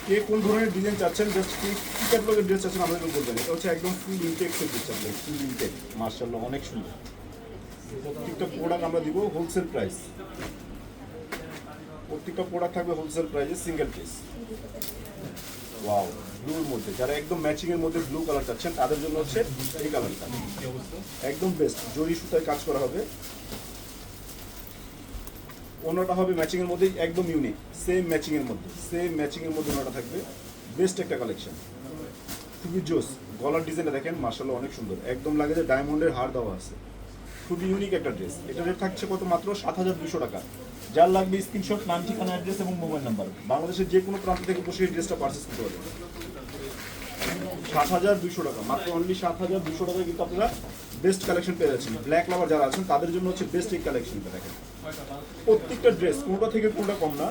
কে কোন ধরনের ডিজাইন চাচ্ছেন, জাস্ট কি ক্যাটালগের ড্রেস চাচ্ছেন আমাদেরকে বলবেন। এটা হচ্ছে একদম ফুল ইনটেক ফেব্রিক চাচ্ছেন, ফুল ইনটেক, মার্শাল্লাহ অনেক সুন্দর। প্রত্যেকটা প্রোডাক্ট আমরা দিব হোলসেল প্রাইস, প্রত্যেকটা প্রোডাক্ট থাকবে হোলসেল প্রাইসে, সিঙ্গেল পিস। ওয়াও, ব্লুর মধ্যে যারা একদম ম্যাচিং এর মধ্যে ব্লু কালার চাচ্ছেন তাদের জন্য হচ্ছে এই কালারটা একদম বেস্ট। জরি সুতায় কাজ করা হবে, ওনাটা হবে ম্যাচিং এর মধ্যে একদম ইউনিক, সেম ম্যাচিং এর মধ্যে, সেম ম্যাচিং এর মধ্যে ওনাটা থাকবে। বেস্ট একটা কালেকশন, খুবই জোস। গলার ডিজাইনটা দেখেন মার্শাল্লাহ অনেক সুন্দর, একদম লাগে যে ডায়মন্ডের হার দেওয়া আছে। খুবই ইউনিক একটা ড্রেস। এটা রেট থাকছে কত, মাত্র 7,200 টাকা। যার লাগবে স্ক্রিনশট, নাম, ঠিকানা, অ্যাড্রেস এবং মোবাইল নাম্বার, বাংলাদেশের যে কোনো প্রান্ত থেকে বসে এই ড্রেসটা পারচেস করতে পারবেন। 7,200 টাকা, মাত্র অনলি 7,200 টাকায় কিন্তু আপনারা বেস্ট কালেকশন পেয়ে যাচ্ছেন। ব্ল্যাক লাভার যারা আছেন তাদের জন্য হচ্ছে বেস্ট এই কালেকশনটা। দেখেন প্রত্যেকটা ড্রেস কোনোটা থেকে কোনোটা কম না,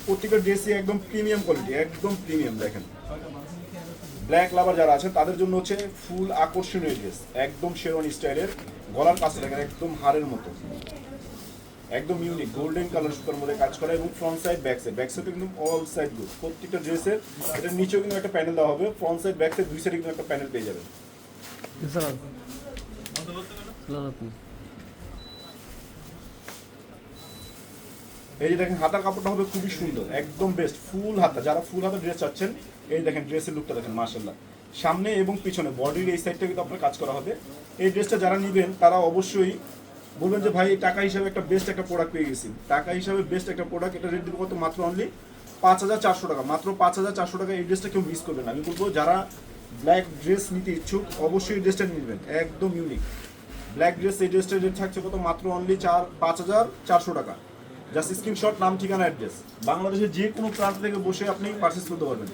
প্রত্যেকটা ড্রেসই একদম প্রিমিয়াম কোয়ালিটি, একদম প্রিমিয়াম। দেখেন ব্ল্যাক লাভার যারা আছেন তাদের জন্য হচ্ছে ফুল আকর্ষণীয় ড্রেস, একদম শেরওয়ানি স্টাইলের। গলার কাজটা দেখেন একদম হাড়ের মতো, একদম ইউনিক গোল্ডেন কালার সুতার মধ্যে কাজ করা, এবং front side back side, back side কিন্তু অল সাইড গুড। প্রত্যেকটা ড্রেসের এটার নিচেও কিন্তু একটা প্যানেল দেওয়া হবে, ফ্রন্ট সাইড ব্যাক সাইড দুই সাইডে কিন্তু একটা প্যানেল পেয়ে যাবেন। এই যে দেখেন হাতার কাপড়টা হবে খুবই সুন্দর, একদম বেস্ট ফুল হাতা। যারা ফুল হাতা ড্রেস চাচ্ছেন, এই দেখেন ড্রেসের লুকটা দেখেন মাশাআল্লাহ, সামনে এবং পিছনে বডির এই সাইডটা কিন্তু আপনার কাজ করা হবে। এই ড্রেসটা যারা নেবেন তারা অবশ্যই বলবেন যে ভাই টাকা হিসাবে একটা বেস্ট একটা প্রোডাক্ট পেয়ে গেছি। টাকা হিসাবে বেস্ট একটা প্রোডাক্ট, এটা রেট দিব কত, মাত্র অনলি 5,400 টাকা। মাত্র 5,400 টাকা। এই ড্রেসটা কেউ মিস করবেন না। আমি বলবো যারা ব্ল্যাক ড্রেস নিতে ইচ্ছুক অবশ্যই এই ড্রেসটা নিয়ে নেবেন, একদম ইউনিক ব্ল্যাক ড্রেস। এই ড্রেসটার রেট থাকছে কত, মাত্র অনলি 5,400 টাকা। জাস্ট স্ক্রিনশট, নাম, ঠিকানা, অ্যাড্রেস, বাংলাদেশের যে কোনো প্রান্ত থেকে বসে আপনি পারচেস করতে পারবেন।